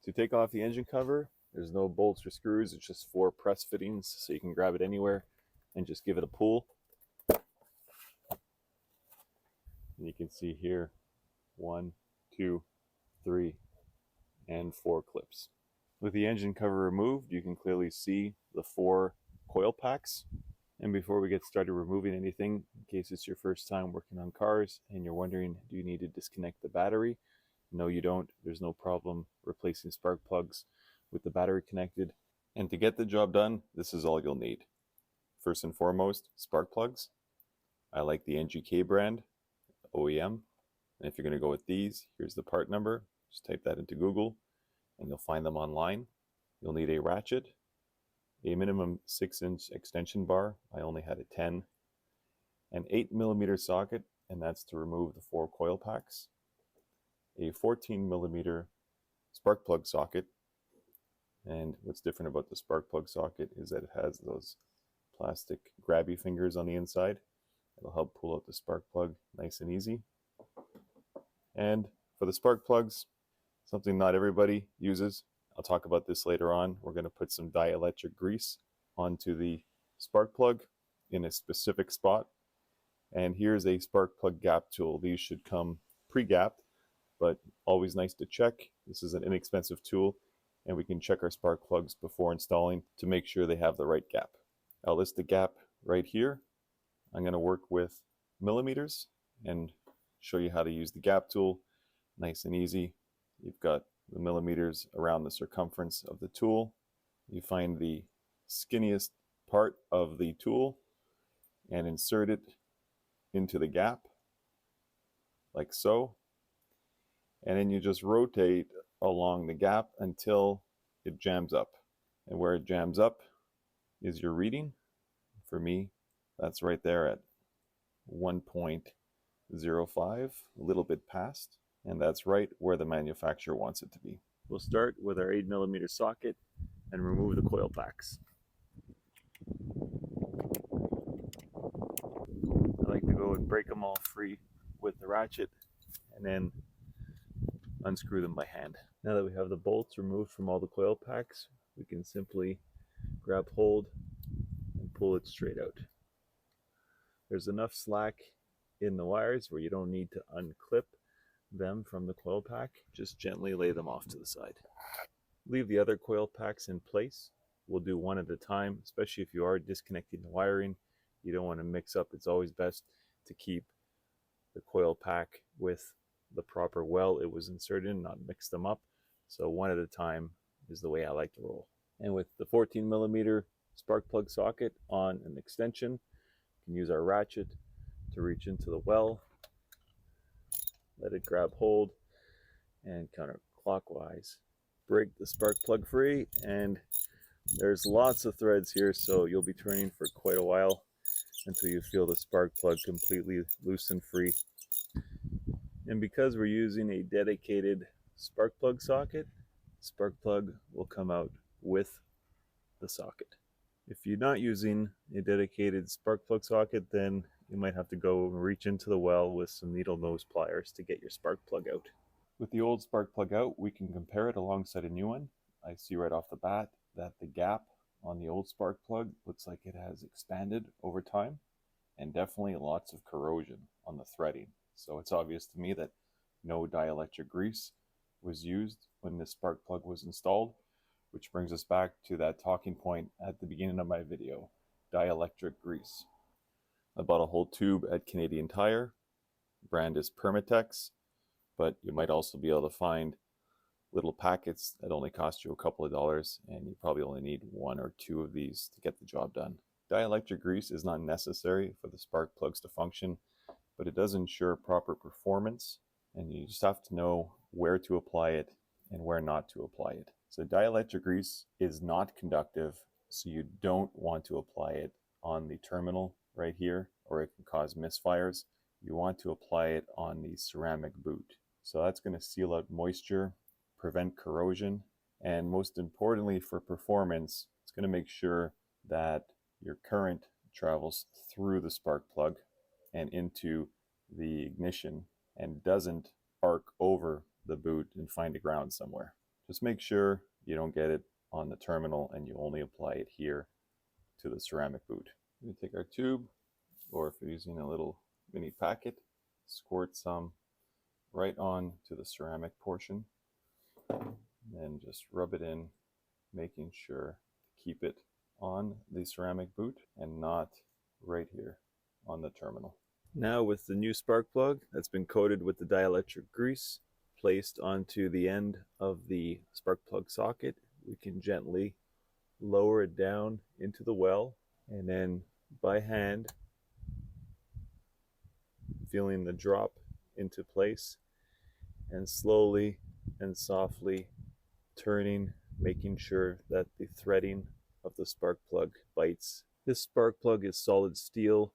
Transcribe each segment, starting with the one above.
To take off the engine cover, there's no bolts or screws, it's just 4 press fittings, so you can grab it anywhere and just give it a pull. And you can see here 1, 2, 3, and 4 clips. With the engine cover removed, you can clearly see the 4 coil packs. And before we get started removing anything, in case it's your first time working on cars and you're wondering, do you need to disconnect the battery? No, you don't. There's no problem replacing spark plugs with the battery connected. And to get the job done, this is all you'll need. First and foremost, spark plugs. I like the NGK brand, OEM. And if you're going to go with these, here's the part number. Just type that into Google and you'll find them online. You'll need a ratchet, a minimum 6-inch extension bar. I only had a 10. An 8mm socket, and that's to remove the 4 coil packs. A 14mm spark plug socket. And what's different about the spark plug socket is that it has those plastic grabby fingers on the inside. It'll help pull out the spark plug nice and easy. And for the spark plugs, something not everybody uses. I'll talk about this later on. We're going to put some dielectric grease onto the spark plug in a specific spot. And here's a spark plug gap tool. These should come pre-gapped, but always nice to check. This is an inexpensive tool, and we can check our spark plugs before installing to make sure they have the right gap. I'll list the gap right here. I'm going to work with millimeters and show you how to use the gap tool. Nice and easy. You've got the millimeters around the circumference of the tool. You find the skinniest part of the tool and insert it into the gap like so. And then you just rotate along the gap until it jams up. And where it jams up is your reading. For me, that's right there at 1.05, a little bit past. And that's right where the manufacturer wants it to be. We'll start with our 8mm socket and remove the coil packs. I like to go and break them all free with the ratchet and then unscrew them by hand. Now that we have the bolts removed from all the coil packs, we can simply grab hold and pull it straight out. There's enough slack in the wires where you don't need to unclip them from the coil pack. Just gently lay them off to the side. Leave the other coil packs in place. We'll do one at a time, especially if you are disconnecting the wiring. You don't want to mix up. It's always best to keep the coil pack with the proper well it was inserted in, not mix them up. So one at a time is the way I like to roll. And with the 14mm spark plug socket on an extension, you can use our ratchet to reach into the well, let it grab hold, and counterclockwise break the spark plug free. And there's lots of threads here, so you'll be turning for quite a while until you feel the spark plug completely loose and free. And because we're using a dedicated spark plug socket, spark plug will come out with the socket. If you're not using a dedicated spark plug socket, then you might have to go and reach into the well with some needle nose pliers to get your spark plug out. With the old spark plug out, we can compare it alongside a new one. I see right off the bat that the gap on the old spark plug looks like it has expanded over time, and definitely lots of corrosion on the threading. So it's obvious to me that no dielectric grease was used when this spark plug was installed, which brings us back to that talking point at the beginning of my video, dielectric grease. I bought a whole tube at Canadian Tire. The brand is Permatex, but you might also be able to find little packets that only cost you a couple of dollars, and you probably only need 1 or 2 of these to get the job done. Dielectric grease is not necessary for the spark plugs to function, but it does ensure proper performance, and you just have to know where to apply it and where not to apply it. So dielectric grease is not conductive, so you don't want to apply it on the terminal right here, or it can cause misfires. You want to apply it on the ceramic boot. So that's going to seal out moisture, prevent corrosion, and most importantly for performance, it's going to make sure that your current travels through the spark plug and into the ignition and doesn't arc over the boot and find a ground somewhere. Just make sure you don't get it on the terminal and you only apply it here to the ceramic boot. We take our tube, or if you're using a little mini packet, squirt some right on to the ceramic portion, and then just rub it in, making sure to keep it on the ceramic boot and not right here on the terminal. Now with the new spark plug that's been coated with the dielectric grease placed onto the end of the spark plug socket, we can gently lower it down into the well, and then by hand, feeling the drop into place, and slowly and softly turning, making sure that the threading of the spark plug bites. This spark plug is solid steel,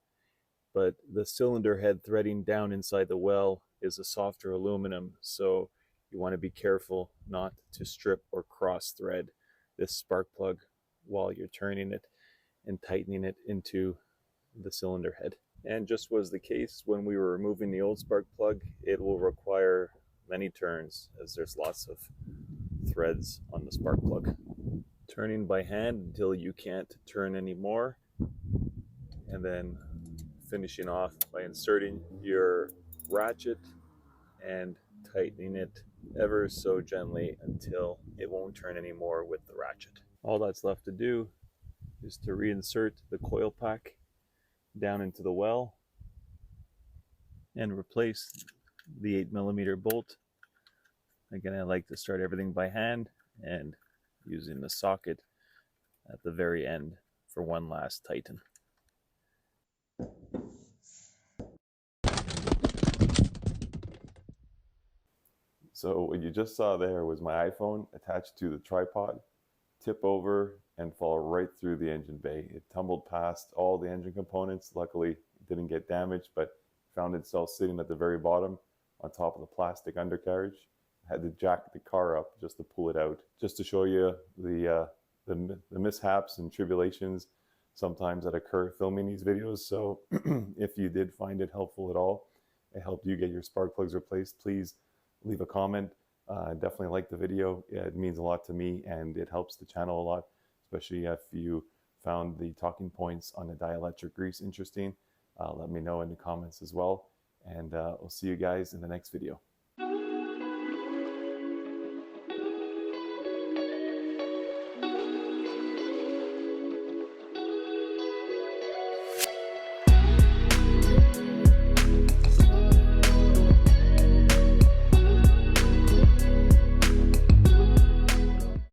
but the cylinder head threading down inside the well is a softer aluminum, so you want to be careful not to strip or cross thread this spark plug while you're turning it and tightening it into the cylinder head. And just was the case when we were removing the old spark plug, it will require many turns as there's lots of threads on the spark plug. Turning by hand until you can't turn anymore, and then finishing off by inserting your ratchet and tightening it ever so gently until it won't turn anymore with the ratchet. All that's left to do is to reinsert the coil pack down into the well and replace the 8mm bolt. Again, I like to start everything by hand and using the socket at the very end for one last tighten. So what you just saw there was my iPhone attached to the tripod, tip over and fall right through the engine bay. It tumbled past all the engine components. Luckily, it didn't get damaged, but found itself sitting at the very bottom on top of the plastic undercarriage. I had to jack the car up just to pull it out, just to show you the mishaps and tribulations sometimes that occur filming these videos. So if you did find it helpful at all, it helped you get your spark plugs replaced, please leave a comment. Definitely like the video. It means a lot to me and it helps the channel a lot, especially if you found the talking points on the dielectric grease interesting. Let me know in the comments as well, and we'll see you guys in the next video.